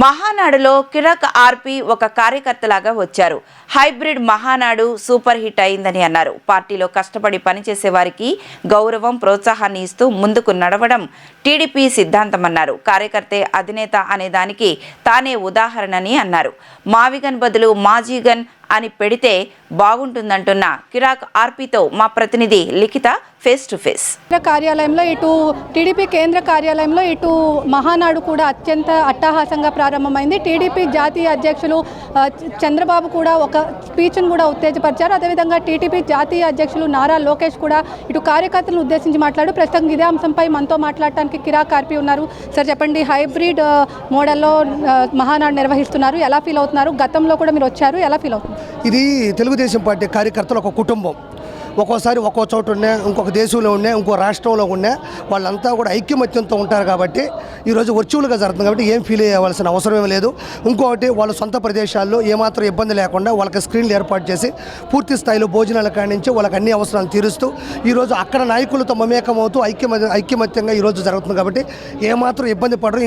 మహానాడులో కిరాక్ ఆర్పి ఒక కార్యకర్తలాగా వచ్చారు. హైబ్రిడ్ మహానాడు సూపర్ హిట్ అయిందని అన్నారు. పార్టీలో కష్టపడి పనిచేసే వారికి గౌరవం, ప్రోత్సాహాన్ని ఇస్తూ ముందుకు నడవడం టీడీపీ సిద్ధాంతమన్నారు. కార్యకర్తే అధినేత అనే దానికి తానే ఉదాహరణని అన్నారు. మావిగన్ బదులు మాజీగన్ అని పెడితే బాగుంటుందంటున్న కిరాక్ ఆర్పీతో మా ప్రతినిధి లిఖిత ఫేస్ టు ఫేస్. కార్యాలయంలో ఇటు టీడీపీ కేంద్ర కార్యాలయంలో ఇటు మహానాడు కూడా అత్యంత అట్టహాసంగా ప్రారంభమైంది. టీడీపీ జాతీయ అధ్యక్షులు చంద్రబాబు కూడా ఒక స్పీచ్ను కూడా ఉత్తేజపరిచారు. అదేవిధంగా టీడీపీ జాతీయ అధ్యక్షులు నారా లోకేష్ కూడా ఇటు కార్యకర్తలను ఉద్దేశించి మాట్లాడు. ప్రస్తుతం ఇదే అంశంపై మనతో మాట్లాడటానికి కిరాక్ ఆర్పీ ఉన్నారు. సార్ చెప్పండి, హైబ్రిడ్ మోడల్లో మహానాడు నిర్వహిస్తున్నారు, ఎలా ఫీల్ అవుతున్నారు? గతంలో కూడా మీరు వచ్చారు, ఎలా ఫీల్ అవుతున్నారు? ఇది తెలుగుదేశం పార్టీ కార్యకర్తలు ఒక కుటుంబం. ఒక్కోసారి ఒక్కో చోట ఉన్నా, ఇంకొక దేశంలో ఉన్నా, ఇంకో రాష్ట్రంలో ఉన్నా వాళ్ళంతా కూడా ఐక్యమత్యంతో ఉంటారు కాబట్టి ఈరోజు వర్చువల్గా జరుగుతుంది కాబట్టి ఏం ఫీల్ అయ్యవలసిన అవసరం లేదు. ఇంకొకటి వాళ్ళ సొంత ప్రదేశాల్లో ఏమాత్రం ఇబ్బంది లేకుండా వాళ్ళకి స్క్రీన్లు ఏర్పాటు చేసి పూర్తి స్థాయిలో భోజనాల కాడి నుంచి వాళ్ళకి అన్ని అవసరాలు తీరుస్తూ ఈరోజు అక్కడ నాయకులతో మమేకమవుతూ ఐక్యమత్యంగా ఈరోజు జరుగుతుంది కాబట్టి ఏమాత్రం ఇబ్బంది పడరు.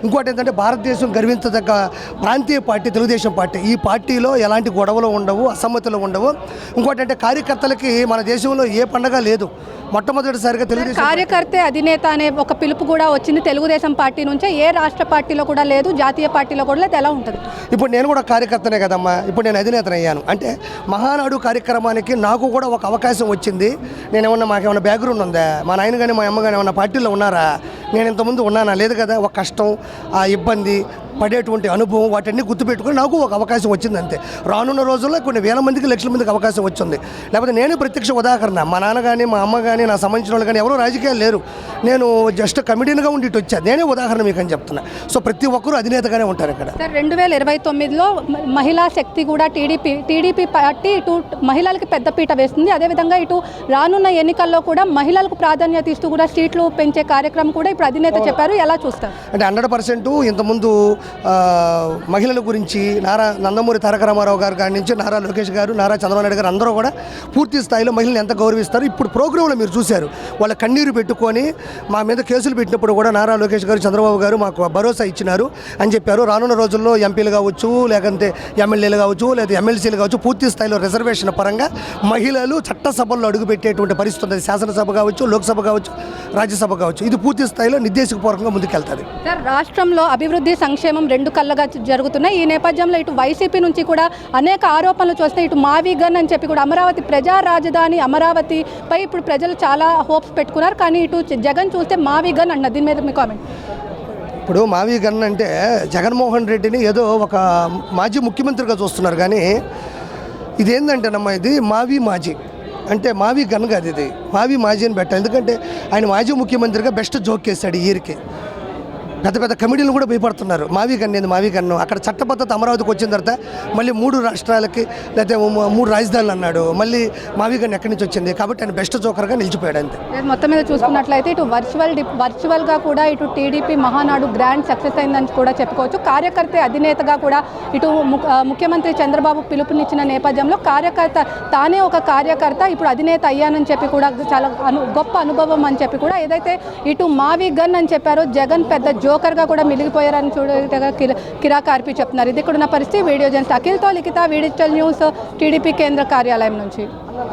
ఇంకోటి ఏంటంటే భారతదేశం గర్వించదగ్గ ప్రాంతీయ పార్టీ తెలుగుదేశం పార్టీ. ఈ పార్టీలో ఎలాంటి గొడవలు ఉండవు, అసమ్మతులు ఉండవు. ఇంకోటి అంటే కార్యకర్తలకి మన దేశంలో ఏ పండగ లేదు. మొట్టమొదటిసారిగా తెలుగుదేశం కార్యకర్తే అధినేత అనే ఒక పిలుపు కూడా వచ్చింది తెలుగుదేశం పార్టీ నుంచే. ఏ రాష్ట్ర పార్టీలో కూడా లేదు, జాతీయ పార్టీలో కూడా లేదు. ఎలా ఉంటుంది? ఇప్పుడు నేను కూడా కార్యకర్తనే కదమ్మా. ఇప్పుడు నేను అధినేతనయ్యాను అంటే మహానాడు కార్యక్రమానికి నాకు కూడా ఒక అవకాశం వచ్చింది. మాకేమన్నా బ్యాక్గ్రౌండ్ ఉందా? మా నాయన కానీ మా అమ్మ కానీ ఏమన్నా పార్టీలో ఉన్నారా? నేను ఇంతకుముందు ఉన్నానా? లేదు కదా. ఒక కష్టం, ఆ ఇబ్బంది పడేటువంటి అనుభవం వాటన్ని గుర్తుపెట్టుకుని నాకు ఒక అవకాశం వచ్చింది అంతే. రానున్న రోజుల్లో కొన్ని వేల మందికి, లక్షల మందికి అవకాశం వచ్చింది. లేకపోతే నేను ప్రత్యక్ష ఉదాహరణ. మా నాన్న కానీ మా అమ్మ కానీ నా సంబంధించిన వాళ్ళు కానీ ఎవరూ రాజకీయాలు లేరు. నేను జస్ట్ కమిటీగా ఉండి ఇటు వచ్చాను. నేనే ఉదాహరణ మీకు అని చెప్తున్నా. సో ప్రతి ఒక్కరూ అధినేతగానే ఉంటారు ఇక్కడ. సార్ 2029లో మహిళా శక్తి కూడా టీడీపీ పార్టీ ఇటు మహిళలకి పెద్దపీట వేస్తుంది. అదేవిధంగా ఇటు రానున్న ఎన్నికల్లో కూడా మహిళలకు ప్రాధాన్యత ఇస్తూ కూడా సీట్లు పెంచే కార్యక్రమం కూడా ఇప్పుడు అధినేత చెప్పారు. ఎలా చూస్తారు? అంటే 100% ఇంతకుముందు మహిళల గురించి నందమూరి తారక రామారావు గారు కాడి నుంచి నారా లోకేష్ గారు, నారా చంద్రబాబు నాయుడు గారు అందరూ కూడా పూర్తి స్థాయిలో మహిళలు ఎంత గౌరవిస్తారు. ఇప్పుడు ప్రోగ్రాంలో మీరు చూశారు, వాళ్ళ కన్నీరు పెట్టుకొని మా మీద కేసులు పెట్టినప్పుడు కూడా నారా లోకేష్ గారు, చంద్రబాబు గారు మాకు భరోసా ఇచ్చినారు అని చెప్పారు. రానున్న రోజుల్లో ఎంపీలు కావచ్చు, లేకంటే ఎమ్మెల్యేలు కావచ్చు, లేదా ఎమ్మెల్సీలు కావచ్చు, పూర్తి స్థాయిలో రిజర్వేషన్ పరంగా మహిళలు చట్టసభల్లో అడుగుపెట్టేటువంటి పరిస్థితి ఉంది. శాసనసభ కావచ్చు, లోక్సభ కావచ్చు, రాజ్యసభ కావచ్చు. ఇది పూర్తి స్థాయిలో నిర్దేశకపూర్వకంగా ముందుకెళ్తుంది. సార్ రాష్ట్రంలో అభివృద్ధి, సంక్షేమం రెండు కళ్ళగా జరుగుతున్నాయి. ఈ నేపథ్యంలో ఇటు వైసీపీ నుంచి కూడా అనేక ఆరోపణలు చూస్తే ఇటు మావిగన్ అని చెప్పి కూడా అమరావతి ప్రజా రాజధాని అమరావతిపై ఇప్పుడు ప్రజలు చాలా హోప్స్ పెట్టుకున్నారు. కానీ ఇటు జగన్ చూస్తే మావిగన్ అన్న. దీని మీద మీ కామెంట్? ఇప్పుడు మావిగన్ అంటే జగన్మోహన్ రెడ్డిని ఏదో ఒక మాజీ ముఖ్యమంత్రిగా చూస్తున్నారు. కానీ ఇదేంటంటేనమ్మా, ఇది మాజీ అంటే మావి గన్ కాదు, ఇది మాజీ అని పెట్టాలి. ఎందుకంటే ఆయన మాజీ ముఖ్యమంత్రిగా బెస్ట్ జోక్ వేశాడు. ఈరికి పెద్ద పెద్ద కమిటీలు కూడా భయపడుతున్నారు. మావి కన్ను అక్కడ చట్టబద్ధత అమరావతికి వచ్చిన తర్వాత మళ్ళీ 3 రాష్ట్రాలకి లేకపోతే 3 రాజధానులు అన్నాడు. మళ్ళీ మావిగన్ ఎక్కడి నుంచి వచ్చింది కాబట్టి ఆయన బెస్ట్ జోకర్గా నిలిచిపోయాడు అంతే. మొత్తం మీద చూసుకున్నట్లయితే ఇటు వర్చువల్గా కూడా ఇటు టీడీపీ మహానాడు గ్రాండ్ సక్సెస్ అయిందని కూడా చెప్పుకోవచ్చు. కార్యకర్త అధినేతగా కూడా ఇటు ముఖ్యమంత్రి చంద్రబాబు పిలుపునిచ్చిన నేపథ్యంలో కార్యకర్త తానే ఒక కార్యకర్త ఇప్పుడు అధినేత అయ్యానని చెప్పి కూడా చాలా గొప్ప అనుభవం అని చెప్పి కూడా ఏదైతే ఇటు మావిగన్ అని చెప్పారో జగన్ పెద్ద జోకర్గా కూడా మిగిలిపోయారని చూడగా కిరాక్ ఆర్పీ చెప్తున్నారు. ఇది ఇక్కడ ఉన్న పరిస్థితి. వీడియో జర్నలిస్ట్ అఖిల్తో లిఖిత, డిజిటల్ న్యూస్, టీడీపీ కేంద్ర కార్యాలయం నుంచి.